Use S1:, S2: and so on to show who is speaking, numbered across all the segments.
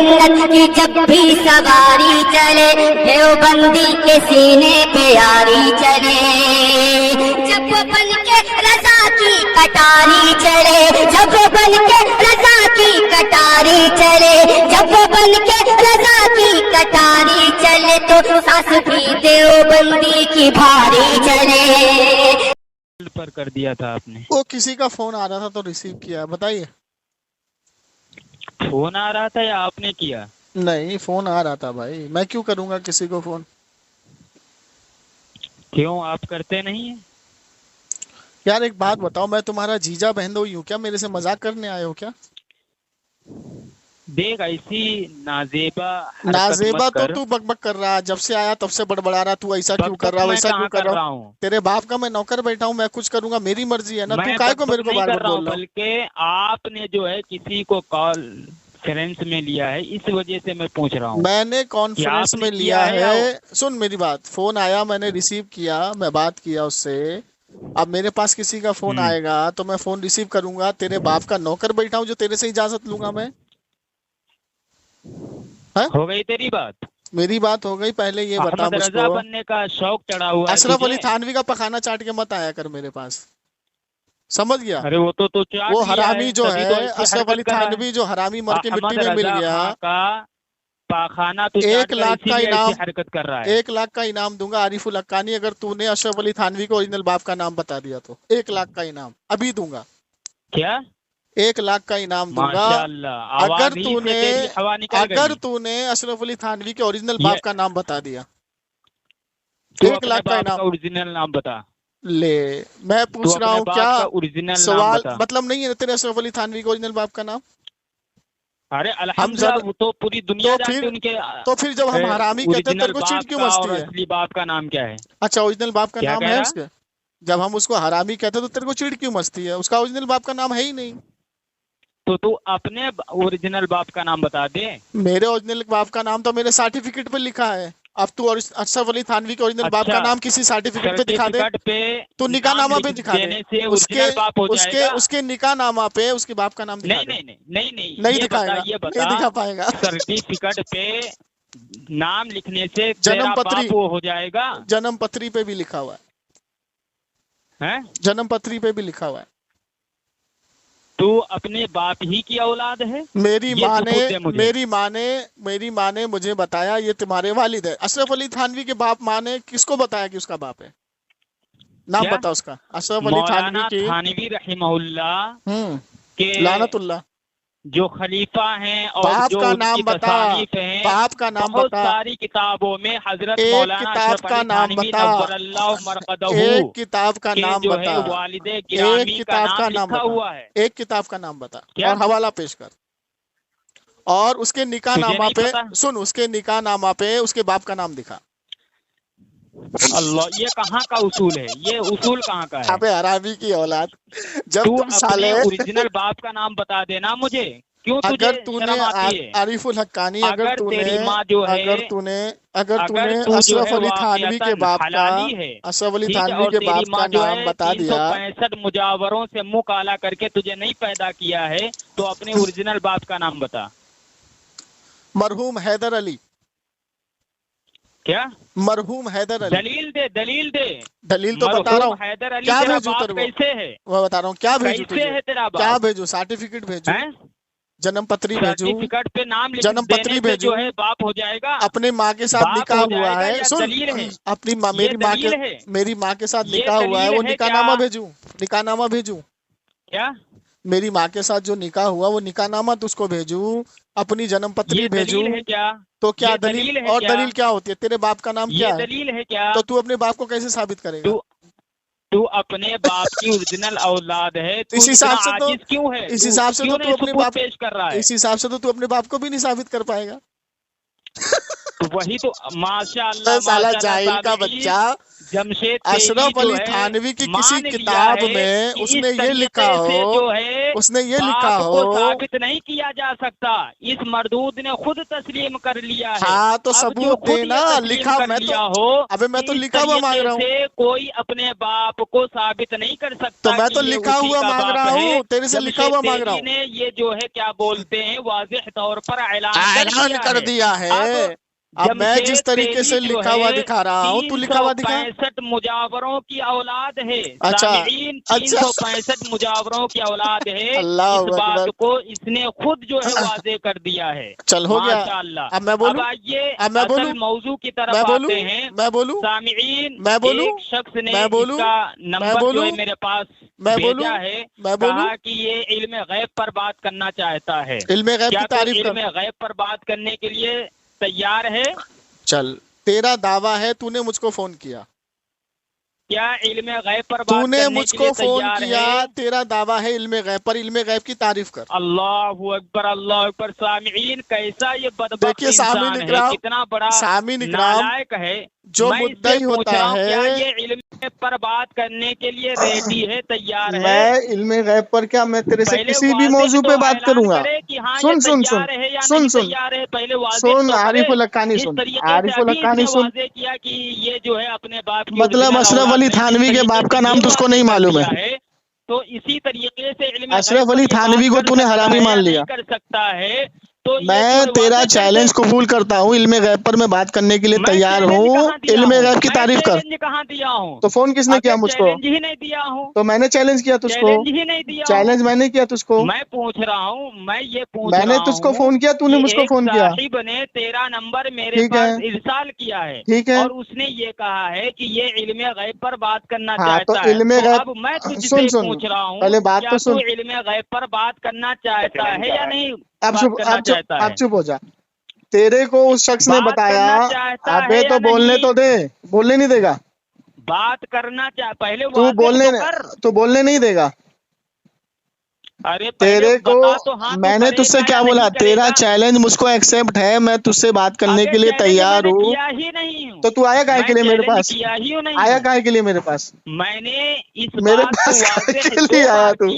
S1: जन्नत की जब भी सवारी चले, देवबंदी के सीने पे यारी चले। जब वो बन के रजा की कटारी चले, जब वो बन के रजा की कटारी चले, जब वो बन के रजा की कटारी चले, तो सांस भी देवबंदी की भारी चले।
S2: पर कर दिया था आपने।
S3: वो किसी का फोन आ रहा था तो रिसीव किया, बताइए।
S2: फोन आ रहा था या आपने किया?
S3: नहीं, फोन आ रहा था भाई, मैं क्यों करूंगा किसी को फोन।
S2: क्यों, आप करते नहीं है?
S3: यार एक बात बताओ, मैं तुम्हारा जीजा बहनोई हूँ क्या? मेरे से मजाक करने आए हो क्या?
S2: देख ऐसी नाजेबा
S3: नाजेबा तो तू बकबक कर रहा है, जब से आया तब से बड़बड़ा रहा। तू ऐसा क्यों कर रहा है, वैसा क्यों कर रहा हूँ? तेरे बाप का मैं नौकर बैठा हूँ, मैं कुछ करूंगा, मेरी मर्जी है ना। तू काहे को मेरे को बार बार बोल रहा है?
S2: बल्कि आपने जो है किसी को कॉन्फ्रेंस में लिया है, इस वजह से मैं पूछ रहा हूँ।
S3: मैंने कॉन्फ्रेंस में लिया है। सुन मेरी बात, फोन आया, मैंने रिसीव किया, मैं बात किया उससे। अब मेरे पास किसी का फोन आएगा तो मैं फोन रिसीव करूंगा। तेरे बाप का नौकर बैठा हूँ जो तेरे से इजाजत लूंगा मैं?
S2: हो गई तेरी बात?
S3: मेरी बात हो गई। पहले ये बता मुझको,
S2: रजा बनने का शौक चढ़ा हुआ है
S3: अशरफ अली थानवी का पखाना चाट के मत आया कर मेरे पास, समझ गया?
S2: अरे वो तो चाट
S3: वो हरामी जो है,
S2: तो
S3: अशरफ अली थानवी जो हरामी मर के मिट्टी में मिल गया,
S2: पाखाना तो
S3: 1 लाख का इनाम,
S2: हरकत कर रहा है।
S3: 1 लाख का इनाम दूंगा आरिफुल हक्कानी अगर तूने अशरफ अली थानवी को ओरिजिनल बाप का नाम बता दिया तो। 1 लाख का इनाम अभी दूंगा।
S2: क्या?
S3: 1 लाख का इनाम दूंगा अगर तूने अशरफ अली थानवी के ओरिजिनल बाप का नाम बता दिया। 1 लाख का इनाम।
S2: ओरिजिनल नाम बता
S3: ले, मैं पूछ रहा हूँ क्या
S2: ओरिजिनल
S3: सवाल मतलब नहीं है तेरे अशरफ अली थानवी के ओरिजिनल बाप का नाम?
S2: अरे अल्हम्दुलिल्लाह, वो तो पूरी दुनिया जानती उनके।
S3: तो फिर जब हम हरामी कहते हैं तेरे को चिढ़ क्यों मचती है?
S2: असली बाप का नाम क्या है?
S3: अच्छा, ओरिजिनल बाप का नाम है उसके? जब हम उसको हरामी कहते हैं तो तेरे को चिढ़ क्यों मचती है? उसका ओरिजिनल बाप का नाम है ही नहीं।
S2: तो तू अपने ओरिजिनल बाप का नाम बता दे।
S3: मेरे ओरिजिनल बाप का नाम तो मेरे सर्टिफिकेट पे लिखा है। अब तू अशरफ अली थानवी के ओरिजिनल बाप का नाम किसी सर्टिफिकेट पे दिखा दे, तो निकाहनामा पे दिखा दे। उसके निकाहनामा पे उसके बाप का नाम दिखा दे। नहीं दिखाएगा, नहीं दिखा पाएगा।
S2: सर्टिफिकेट पे नाम लिखने से
S3: जन्म पत्री
S2: हो जाएगा।
S3: जन्म पत्री पे भी लिखा हुआ है, जन्म पत्री पे भी लिखा हुआ है।
S2: तू अपने बाप ही की औलाद है?
S3: मेरी माँ ने मुझे बताया ये तुम्हारे वालिद है। अशरफ अली थानवी के बाप माँ ने किसको बताया कि उसका बाप है? नाम बता उसका। अशरफ अली
S2: थानवी रहमहुल्लाह के
S3: लानतुल्लाह
S2: जो खलीफा हैं और
S3: बाप
S2: जो
S3: का नाम बता, बाप का नाम
S2: बहुत
S3: बता।
S2: सारी किताबों में हजरत
S3: एक किताब का नाम बता, एक किताब का नाम बता, एक किताब का नाम बता, एक किताब का नाम बता और हवाला पेश कर। और उसके निकाह नामा पे सुन, उसके निकाह नामा पे उसके बाप का नाम दिखा।
S2: अल्लाह, ये कहाँ का उसूल है? ये उसूल कहाँ का है?
S3: अबे हरामी की औलाद, जब तुम साले
S2: ओरिजिनल बाप का नाम बता देना मुझे। क्यों तुझे
S3: तूने आरिफुल हक्कानी अगर तूने अशरफ अली थानवी के बाप का, अशरफ अली थानवी के बाप का नाम बता दिया।
S2: 365 मुजावरों से मुंह काला करके तुझे नहीं पैदा किया है, तो अपने ओरिजिनल बाप का नाम बता।
S3: मरहूम हैदर अली।
S2: क्या?
S3: मरहूम हैदर अली।
S2: दलील दे, दलील दे।
S3: दलील तो बता रहा हूँ।
S2: हैदर अली
S3: क्या
S2: तेरा
S3: भेजू
S2: बाप
S3: तेरे को?
S2: कैसे है?
S3: मैं बता रहा हूँ क्या भेजू
S2: कैसे है तेरा बाप?
S3: क्या भेजू? सर्टिफिकेट भेजू, जन्म पत्री भेजू,
S2: सर्टिफिकेट पे नाम
S3: जन्म पत्री भेजू,
S2: जो है बाप हो जाएगा।
S3: अपने माँ के साथ निकाह हुआ है। सुन, अपनी माँ, मेरी माँ के साथ निकाह हुआ है, वो निकाहनामा भेजू, निकाहनामा भेजू।
S2: क्या?
S3: मेरी माँ के साथ जो निकाह हुआ वो निकाहनामा तुझको भेजू, अपनी जन्म पत्री भेजू।
S2: क्या
S3: तो क्या दलील और दलील क्या होती है? तेरे बाप का नाम क्या है?
S2: दलील है क्या?
S3: तो तू अपने बाप को कैसे साबित करेगा?
S2: तू अपने बाप की ओरिजिनल औलाद है।
S3: इस हिसाब से तो
S2: क्यों है?
S3: इस हिसाब से तो तू अपने बाप
S2: पेश कर रहा है।
S3: इस हिसाब से तो तू अपने बाप को भी नहीं साबित कर पाएगा।
S2: तो वही तो माशाअल्लाह
S3: साला जाहिल का बच्चा
S2: जमशेद
S3: अशरफ अली थानवी की किसी किताब में उसने ये लिखा हो, उसने ये लिखा हो,
S2: साबित नहीं किया जा सकता। इस मरदूद ने खुद तस्लीम कर लिया है।
S3: हाँ तो सबूत देना, लिखा मैं तो, अबे मैं तो लिखा हुआ मांग रहा हूँ।
S2: कोई अपने बाप को साबित नहीं कर सकता।
S3: तो मैं तो लिखा हुआ मांग रहा हूँ, तेरे से लिखा हुआ मांग रहा हूँ।
S2: ये जो है क्या बोलते हैं वाज़ेह तौर पर ऐलान
S3: कर दिया है। अब मैं जिस तरीके से लिखा हुआ दिखा रहा हूँ, तू लिखा हुआ दिखा।
S2: 65 मुजावरों की औलाद है।
S3: अच्छा,
S2: 365 मुजावरों की औलाद है।
S3: अल्लाह
S2: इस बात को इसने खुद जो है वाज़ेह कर दिया है।
S3: चल हो गया। अब मैं बोलूं,
S2: अब मैं बोलूं, मौजू की तरफ आते हैं।
S3: मैं बोलूं,
S2: सामीन,
S3: मैं बोलूं,
S2: एक शख्स ने
S3: मैं बोलूं,
S2: इसका नंबर जो है मेरे पास भेजा है।
S3: मैं बोलूं,
S2: कहा कि ये इल्म गैब पर बात करना चाहता है।
S3: इल्म गैब की तारीफ कर।
S2: इल्म गैब पर बात करने के लिए तैयार है?
S3: चल, तेरा दावा है, तूने मुझको फोन किया,
S2: क्या इल्म गैब पर बात
S3: तूने
S2: करने
S3: मुझको
S2: के लिए
S3: फोन
S2: तैयार
S3: किया,
S2: है?
S3: तेरा दावा है इल्म गैब पर, इल्म गैब की तारीफ कर।
S2: अल्लाहु अकबर, अल्लाहु अकबर। सामीन, कैसा ये बदबख्त
S3: देखिए सामीन इकराम,
S2: कितना बड़ा
S3: सामीन इकराम
S2: नालायक है।
S3: जो मुद्दई होता है,
S2: क्या ये इल्म पर बात करने के लिए रेडी है, तैयार है?
S3: मैं इल्म गैब पर क्या, मैं तेरे से किसी भी मौजू पे बात करूंगा। सुन सुन सुन सुन सुन सुन आरिफ लक्कानी, सुन आरिफ लक्कानी, सुन
S2: किया कि ये जो है अपने बाप,
S3: मतलब अशरफ अली थानवी के बाप का नाम तुझको नहीं मालूम है,
S2: तो इसी तरीके से इल्म
S3: अशरफ अली थानवी को तूने हरामी मान लिया।
S2: कर सकता है। तो
S3: मैं तेरा चैलेंज कबूल करता हूँ, इल्म गैब पर मैं बात करने के लिए तैयार हूँ। इल्म गैब की तारीफ कर।
S2: कहाँ दिया हूँ?
S3: तो फोन किसने किया मुझको?
S2: चैलेंज ही नहीं दिया हूँ।
S3: तो मैंने चैलेंज किया तुझको?
S2: चैलेंज ही नहीं दिया।
S3: चैलेंज मैंने किया तुझको?
S2: मैं पूछ रहा हूँ, मैं ये पूछ
S3: मैंने तुझको फोन किया, तूने मुझको फोन किया?
S2: साहिब ने तेरा नंबर मेरे पास इरसाल किया है,
S3: ठीक है,
S2: और उसने ये कहा है कि ये इल्म गैब पर बात करना
S3: हाँ,
S2: चाहता
S3: तो इल्म गैब,
S2: अब मैं तुझसे पूछ रहा हूँ,
S3: पहले बात तो सुन,
S2: इल्म गैब पर बात करना चाहता है या नहीं?
S3: अब चुप हो जा। तेरे को उस शख्स ने बताया, अबे तो बोलने तो दे, बोलने नहीं देगा।
S2: बात करना पहले
S3: तू बोलने नहीं देगा।
S2: अरे
S3: तेरे को
S2: तो
S3: मैंने तुझसे क्या बोला? तेरा चैलेंज मुझको एक्सेप्ट है, मैं तुझसे बात करने के लिए तैयार हूँ। तो तू आया काहे के लिए मेरे पास? आया काहे के लिए मेरे पास?
S2: मैंने इस
S3: मेरे पास काहे के लिए आया तू?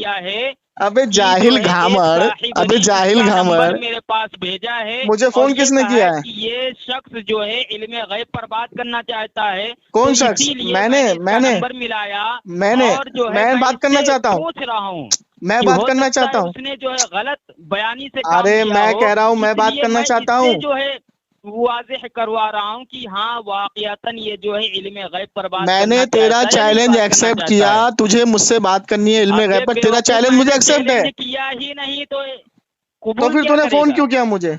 S3: अबे जाहिल घामर, अबे जाहिल घामर,
S2: मेरे पास भेजा है।
S3: मुझे फोन किसने किया है?
S2: ये शख्स जो है इल्म गैब पर बात करना चाहता है।
S3: कौन शख्स? मैंने
S2: नंबर मिलाया,
S3: और जो है मैं बात करना चाहता हूँ,
S2: पूछ रहा हूँ,
S3: मैं बात करना चाहता हूँ।
S2: उसने जो है गलत बयानी से,
S3: अरे मैं कह रहा हूँ मैं बात करना चाहता हूँ,
S2: जो है वाज़ेह करवा रहा हूँ कि हाँ वाक़ियतन ये जो है इल्म गैब पर बात
S3: मैंने तेरा चैलेंज एक्सेप्ट किया, तुझे मुझसे बात करनी है इल्म गैब पर, तेरा चैलेंज मुझे एक्सेप्ट है।
S2: किया ही नहीं
S3: तो फिर तूने फोन क्यों किया मुझे?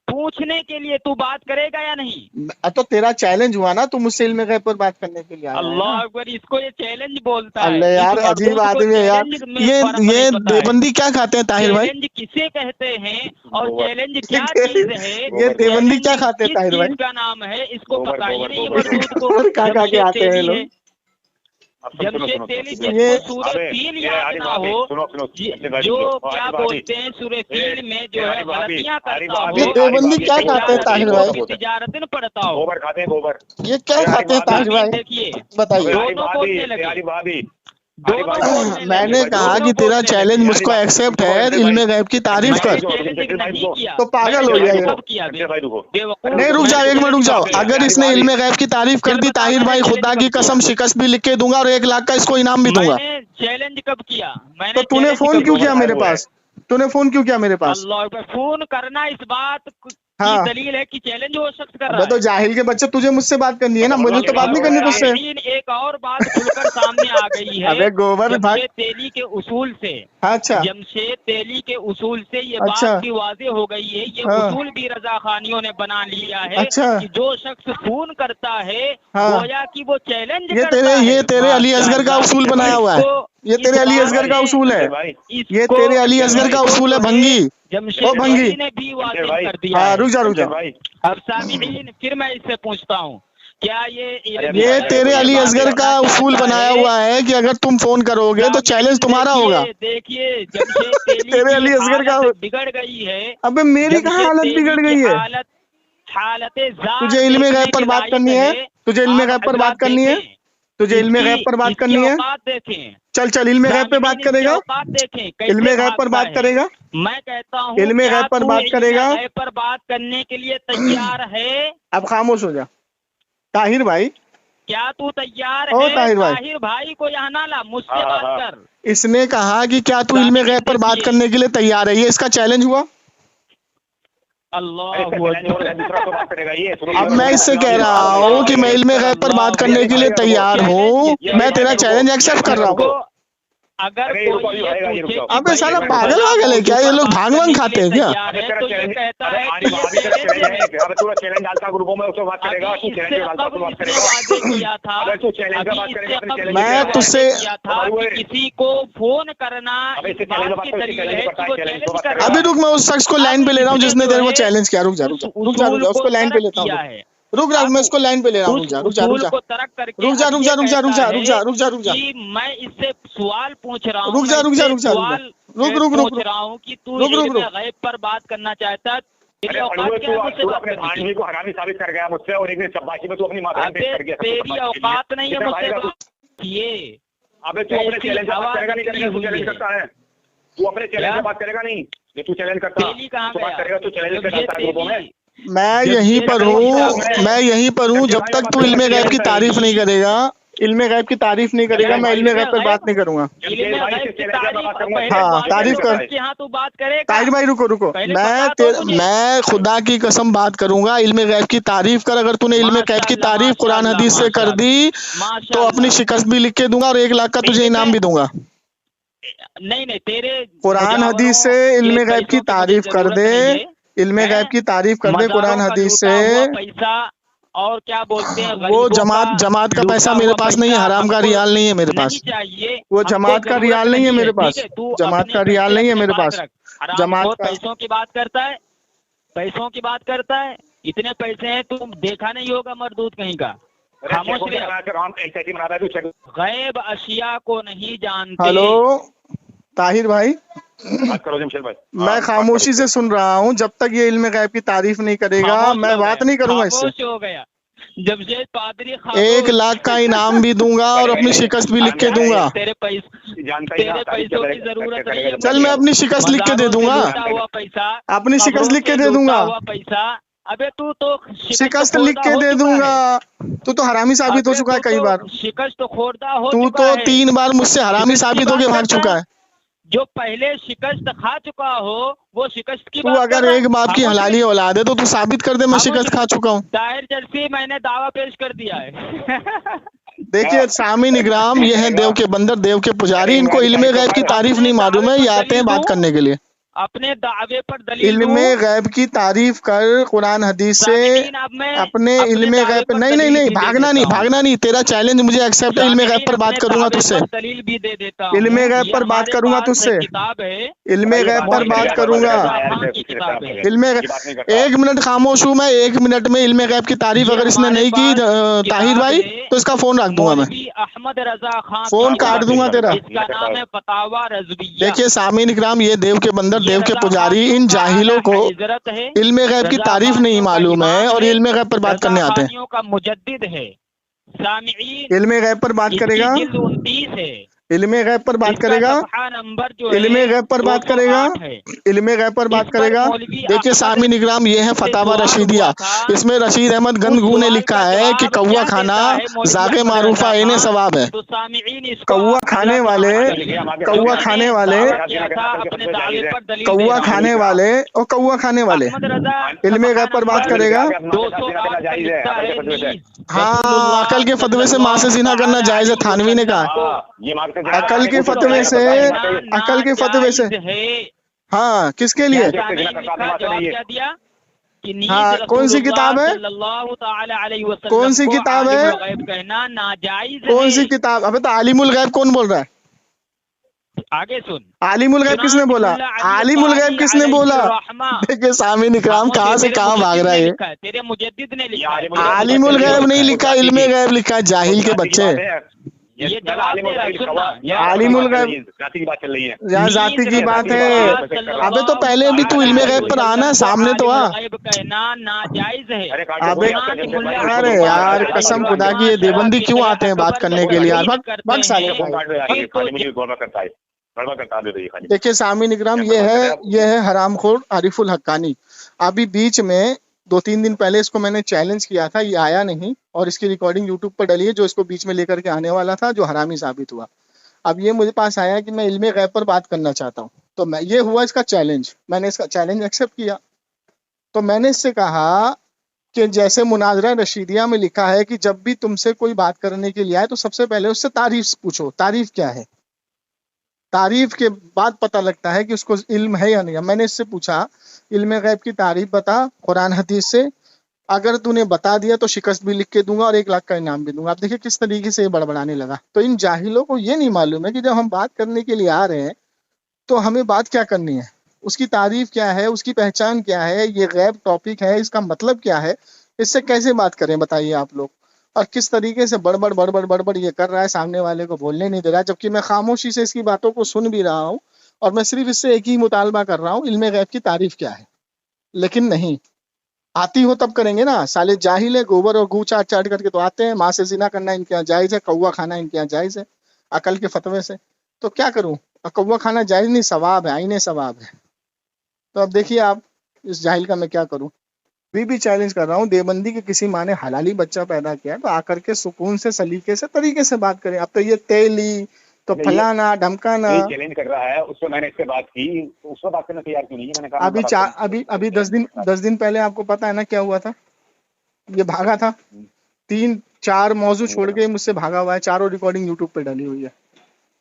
S2: पूछने के लिए। तू बात करेगा या नहीं?
S3: तो तेरा चैलेंज हुआ ना, तू मुझसे इल्म गैब पर बात करने के लिए आया।
S2: अल्लाह अकबर, इसको ये चैलेंज बोलता है।
S3: अल्लाह यार, अजीब आदमी है यार। ये देवबंदी क्या खाते हैं ताहिर भाई?
S2: चैलेंज किसे कहते हैं और चैलेंज क्या चीज है?
S3: ये देवबंदी क्या खाते हैं ताहिर भाई?
S2: का नाम है, इसको बताइए नहीं मरदूद को।
S3: क्या खा के आते हैं लोग?
S2: जमशेद तेली सूरह फील याद ना हो, जो क्या बोलते हैं सूरह फील में जो है गलतियां करता हो।
S3: ये देवबंदी क्या खाते हैं ताहिर भाई?
S2: तिजारत में पड़ता हो।
S4: गोबर खाते हैं, गोबर।
S3: ये क्या खाते हैं ताहिर भाई?
S2: देखिए
S3: बताइए।
S2: दोनों बोलने लगे।
S3: मैंने कहा कि तेरा चैलेंज मुझको एक्सेप्ट है, इल्म गैब की तारीफ कर। तो पागल हो गया। नहीं रुक जाओ, 1 मिनट रुक जाओ। अगर इसने इल्म गैब की तारीफ कर दी ताहिर भाई, खुदा की कसम शिकस्त भी लिख के दूंगा और 1 लाख का इसको इनाम भी दूंगा।
S2: चैलेंज कब किया?
S3: तो तूने फोन क्यों किया मेरे पास? तूने फोन क्यों किया मेरे पास?
S2: फोन करना इस बात
S3: हाँ,
S2: दलील है कि चैलेंज वो शख्स कर रहा है।
S3: तो जाहिल के बच्चे, तुझे मुझसे बात करनी है ना, मुझे तो बात नहीं करनी तुझसे।
S2: एक और बात खुलकर सामने आ गई है।
S3: अबे गोबर भाई,
S2: तेली के उसूल से,
S3: अच्छा
S2: जमशेद तेली के उसूल से ये
S3: अच्छा,
S2: बात की वाज़ेह हो गई है। ये
S3: हाँ,
S2: उसूल भी रजा खानियों ने बना लिया है।
S3: अच्छा,
S2: कि जो शख्स फोन करता है,
S3: हाँ,
S2: गोया कि वो चैलेंज
S3: ये तेरे अली असगर का उसूल बनाया हुआ है। ये तेरे अली असगर का उसूल है। ये तेरे अली असगर का उसूल है भंगी।
S2: जमशेद
S3: भंगी
S2: ने भी वाज़ेह कर दिया है।
S3: रुक जा
S2: अब सामीन, फिर मैं इससे पूछता हूँ, क्या
S3: ये तेरे अली असगर का उसूल बनाया हुआ है कि अगर तुम फोन करोगे तो चैलेंज तुम्हारा होगा?
S2: देखिए जमशेद तेली
S3: तेरे अली असगर का
S2: बिगड़ गई है।
S3: अबे मेरी कहाँ हालत बिगड़ गई है?
S2: हालत ज़ात
S3: तुझे इल्मे गैब पर
S2: देखने
S3: बात
S2: के
S3: करनी है,
S2: लायक
S3: तुझे इल्मे गैब पर बात करनी है, तुझे इल्मे गैब पर बात करनी है।
S2: देखें,
S3: चल चल इल्मे गैब पे बात करेगा,
S2: औकात देखें कैसे
S3: इल्मे गैब पर
S2: भागता
S3: बात
S2: है।
S3: करेगा,
S2: मैं कहता हूँ
S3: इल्मे
S2: क्या
S3: गैब पर
S2: तू
S3: बात
S2: इल्मे
S3: करेगा।
S2: गैब पर बात करने के लिए तैयार है?
S3: अब खामोश हो जा ताहिर भाई।
S2: क्या तू तैयार
S3: ओ
S2: है?
S3: ताहिर भाई,
S2: ताहिर भाई को यहाँ ना ला, मुझसे बात कर।
S3: इसने कहा कि क्या तू इल्मे गैब पर बात करने के लिए तैयार है, ये इसका चैलेंज हुआ।
S2: अल्लाह
S3: अब मैं इससे कह रहा हूँ कि मैं इल्मे गैब पर बात करने के लिए तैयार हूँ, मैं तेरा चैलेंज एक्सेप्ट कर रहा हूँ।
S2: अगर कोई ये पूछे कि
S3: अबे
S2: भाई
S3: साला
S2: मैं
S3: पागल वागल है क्या, ये लोग भांग वांग खाते हैं क्या?
S2: तैयार है, तो ये कहता है कि ये
S4: चैलेंज डालता ग्रुपों में, उससे बात करेगा।
S2: अभी इससे कब इसने वादे किया था,
S4: अगर तू चैलेंज
S2: अभी
S4: बात
S2: इससे
S4: करेगा,
S2: कब
S3: मैं
S2: इसने
S3: तुझसे-
S2: वादे किया था कि किसी को फोन करना
S4: अबे
S2: इस
S4: इससे चैलेंज
S2: बात
S4: बात
S2: की
S4: करेगा,
S2: दलील
S4: चैलेंज
S2: है
S4: करता
S2: कि
S4: है,
S2: वो
S4: चैलेंज
S2: चैलेंज
S4: बात
S2: कर
S4: करेगा।
S3: अभी रुक, मैं उस शख्स को लाइन पे ले रहा हूँ जिसने तेरे को चैलेंज किया। रुक जा रुक जा रुक जा रुक जा, उसको लाइन पे लेता हूँ। रुक जा, मैं उसको लाइन पे ले रहा हूँ। रुक जा रुक जा रुक जा
S2: को तर्क करके
S3: रुक जा रुक जा रुक जा रुक जा रुक जा रुक जा रुक जा
S2: कि मैं इससे सवाल पूछ रहा हूँ,
S3: रुक जा,
S2: मैं
S3: रुक जा,
S2: इससे
S3: रुक जा, रुक जा।
S2: सवाल
S3: रुक, रुक, रुक,
S2: पूछ रहा हूँ कि तू
S3: रुक, रुक,
S2: इल्मे
S3: रुक।
S2: गैब पर बात करना चाहता है, तेरी
S4: अरे
S2: औकात
S4: अड़ुए,
S2: क्या है मुझसे
S4: तू
S2: बात
S4: अपने
S2: करने की?
S4: भांजवी को हरामी साबित कर गया मुझसे, और एक दिन शब्बाशी में तू अपनी माता
S2: अबे तेरी औकात नहीं है मुझसे बात ये।
S4: अबे तू अपने
S2: ऐसी
S4: चैलेंज से बात
S2: आवाज
S4: करेगा नहीं, करेगा तू
S2: हुई
S4: चैलेंज
S2: है।
S4: करता है। तू अपने चैलेंज
S2: क्या?
S4: से बात करेगा नहीं, ये तू चैलेंज करता
S2: तेली कहाँ
S4: तू बात
S2: गया?
S4: करेगा, तू चैलेंज
S2: जब
S4: करता
S2: ये
S4: है ग्रुपों में।
S3: मैं यहीं पर हूँ, मैं यहीं पर हूँ। जब तक तू इल्मे गैब की तारीफ नहीं करेगा, इल्मे गैब की तारीफ नहीं करेगा, मैं इल्मे गैब पर बात नहीं करूंगा।
S2: इल्मे गैब की तारीफ
S3: हाँ, तारीफ कर।
S2: यहाँ तू बात करेगा।
S3: ताहिर भाई रुको रुको, मैं खुदा की कसम बात करूंगा। इल्मे गैब की तारीफ कर। अगर तूने इल्मे गैब की तारीफ कुरान हदीस से कर दी तो अपनी शिकस्त भी लिख के दूंगा और 1 लाख का तुझे इनाम भी दूंगा।
S2: नहीं तेरे
S3: कुरान हदीस से इल्मे गैब की तारीफ कर दे, इल्मे गैब की तारीफ कर दे कुरान हदीस से।
S2: पैसा और क्या बोलते हैं,
S3: वो जमात का पैसा मेरे पास नहीं है, हराम का रियाल नहीं है मेरे पास।
S2: चाहिए
S3: वो जमात का रियाल नहीं है मेरे पास, जमात का रियाल नहीं है मेरे पास। जमात का
S2: पैसों की बात करता है, पैसों की बात करता है। इतने पैसे हैं, तुम देखा नहीं होगा मरदूत कहीं का। खामोश रहे, गैब अशिया को नहीं जानते।
S3: हेलो ताहिर भाई,
S4: बात करो जमशेद भाई।
S3: मैं खामोशी से सुन रहा हूँ। जब तक ये इल्मे गैब की तारीफ नहीं करेगा मैं बात नहीं करूंगा इससे।
S2: खामोश हो गया जमशेद पादरी।
S3: 1 लाख का इनाम भी दूंगा और अपनी शिकस्त भी लिख के दूंगा।
S2: तेरे पैसों की जरूरत नहीं है।
S3: चल मैं अपनी शिकस्त लिख के दे दूंगा,
S2: हुआ पैसा,
S3: अपनी शिकस्त लिख के दे दूंगा।
S2: पैसा। अबे तू तो
S3: शिकस्त लिख के दे दूंगा। तू तो हरामी साबित हो चुका है कई बार।
S2: शिकस्त तो खोरदा हो
S3: तू
S2: चुका
S3: तो
S2: है।
S3: 3 बार मुझसे हरामी साबित होके भाग चुका है।
S2: जो पहले शिकस्त खा चुका हो वो शिकस्त की
S3: तू
S2: बात
S3: अगर
S2: कर रहा
S3: एक बाप की हलाली औलाद है तो तू साबित कर दे मैं शिकस्त खा चुका हूँ।
S2: दाहिर जर्सी मैंने दावा पेश कर दिया है।
S3: देखिए सामीन इकराम, ये है देव के बंदर, देव के पुजारी। इनको इल्मे गैब की तारीफ नहीं मालूम है, ये आते हैं बात करने के लिए।
S2: अपने दावे पर दलील
S3: इल्मे गैब की तारीफ कर कुरान हदीस से। अपने इल्मे गैब नहीं भागना नहीं। तेरा चैलेंज मुझे एक्सेप्ट है। इल्मे गैब पर बात करूंगा तुझसे,
S2: दलील भी दे देता हूं।
S3: इल्मे गैब पर बात करूंगा तुझसे,
S2: किताब है,
S3: इल्मे गैब पर बात करूंगा। इल्मे 1 मिनट खामोश हूँ मैं। 1 मिनट में इल्मे गैब की तारीफ अगर इसने नहीं की ताहिर भाई तो इसका फोन रख दूंगा मैं,
S2: अहमद रजा खान,
S3: फोन काट दूंगा तेरा।
S2: इसका नाम है फतावा रज़विय्या।
S3: देखिए सामीन इकराम, ये देव के बंदर, देव के पुजारी, इन जाहिलों को इल्मे गैब की तारीफ नहीं मालूम है और इल्मे गैब पर बात करने आते हैं।
S2: का मुजद्दिद है। सामिईन
S3: इल्मे गैब पर बात करेगा,
S2: 29 है।
S3: इल्मे गैब पर बात करेगा,
S2: नंबर जो है
S3: इल्मे गैब पर बात करेगा, इल्मे गैब पर बात करेगा। देखिए सामीन इकराम, ये है फतावा रशीदिया। इसमें रशीद अहमद गंगू ने लिखा है कि कौवा खाना जाके मारूफा इन्हें सवाब है। कौवा खाने वाले और कौवा खाने वाले इल्मे गैब पर बात करेगा। हाँ, अकल के फतवे से माँ से जिना करना जायज है, थानवी ने कहा। अकल के फतवे से हाँ, किसके लिए? हाँ, कौन सी किताब है? कौन सी किताब है? कौन सी किताब? अबे तो आलिमुल गैब कौन बोल रहा है?
S2: आगे सुन।
S3: आलिमुल गैब किसने बोला? आलिमुल गैब किसने बोला? देखिए सामीन इकराम कहाँ से कहाँ भाग रहा है।
S2: तेरे मुजद्दिद ने लिखा है।
S3: आलिमुल गैब नहीं लिखा, इल्मे गैब लिखा है। जाहिल के बच्चे,
S2: ये जवाब दे रहा है, सुनना।
S3: आलिमुल गैब
S4: जाति की बात चल रही है।
S3: यहाँ जाति की बात है। अबे तो पहले भी तू इल्मे गैब पर आना, सामने तो आ।
S2: गैब कहना नाजायज है।
S3: अबे अरे यार कसम खुदा की ये देवबंदी क्यों आते हैं बात करने के लिए यार, भग साले भाई। देखिए सामीन इकराम, ये है हरामखोर आरिफुल हक्कानी। अभी बीच में 2-3 दिन पहले इसको मैंने चैलेंज किया था, ये आया नहीं और इसकी रिकॉर्डिंग यूट्यूब पर डली है, जो इसको बीच में लेकर के आने वाला था, जो हरामी साबित हुआ। अब ये मुझे पास आया कि मैं इल्मे गैब पर बात करना चाहता हूँ, तो मैं ये हुआ इसका चैलेंज, मैंने इसका चैलेंज एक्सेप्ट किया। तो मैंने इससे कहा कि जैसे मुनाजरा रशीदिया में लिखा है कि जब भी तुमसे कोई बात करने के लिए आए तो सबसे पहले उससे तारीफ पूछो, तारीफ क्या है, तारीफ के बाद पता लगता है कि उसको इल्म है या नहीं। मैंने इससे पूछा इल्म गैब की तारीफ बता कुरान हदीस से, अगर तूने बता दिया तो शिकस्त भी लिख के दूंगा और 1 लाख का इनाम भी दूंगा। आप देखिए किस तरीके से ये बड़बड़ाने लगा। तो इन जाहिलों को ये नहीं मालूम है कि जब हम बात करने के लिए आ रहे हैं तो हमें बात क्या करनी है, उसकी तारीफ क्या है, उसकी पहचान क्या है, ये गैब टॉपिक है, इसका मतलब क्या है, इससे कैसे बात करें बताइए आप लोग। और किस तरीके से बड़बड़ ये कर रहा है, सामने वाले को बोलने नहीं दे रहा, जबकि मैं खामोशी से इसकी बातों को सुन भी रहा हूँ और मैं सिर्फ इससे एक ही मुतालबा कर रहा हूँ, इल्मे गैब की तारीफ क्या है। लेकिन नहीं, आती हो तब करेंगे ना, साले जाहिल है, गोबर और गू चाट चाट करके तो आते हैं। माँ से जिना करना इनके यहाँ जायज है, कौवा खाना इनके यहाँ जायज है अकल के फतवे से। तो क्या करूँ, कौवा खाना जायज नहीं, सवाब है, आईने सवाब है। तो अब देखिए आप इस जाहिल का मैं क्या करूँ। भी चैलेंज कर रहा हूँ, देवबंदी के किसी माँ ने हलाली बच्चा पैदा किया तो आकर के सुकून से सलीके से तरीके से बात करें। अब तो ये तेली तो फलाना ढमकाना
S4: चैलेंज कर रहा है, उसको मैंने इससे बात की, उसको बात करना तैयार क्यों नहीं है? मैंने कहा
S3: अभी 10 दिन पहले आपको पता है ना क्या हुआ था, ये भागा था, 3-4 मौजू छोड़ के मुझसे भागा हुआ है, चारों रिकॉर्डिंग यूट्यूब पे डाली हुई है,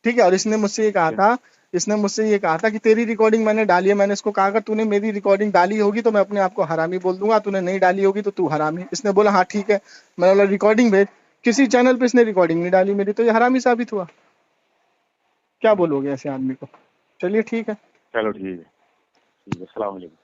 S3: ठीक है। और इसने मुझसे ये कहा था कि तेरी रिकॉर्डिंग मैंने डाली है। मैंने इसको कहा अगर तूने मेरी रिकॉर्डिंग डाली होगी तो मैं अपने आप को हरामी बोल दूंगा, तूने नहीं डाली होगी तो तू हरामी। इसने बोला हाँ ठीक है, मैंने बोला रिकॉर्डिंग भेज। किसी चैनल पे इसने रिकॉर्डिंग नहीं डाली मेरी, तो ये हरामी साबित हुआ। क्या बोलोगे ऐसे आदमी को? चलिए ठीक है,
S4: चलो ठीक है, अस्सलाम वालेकुम।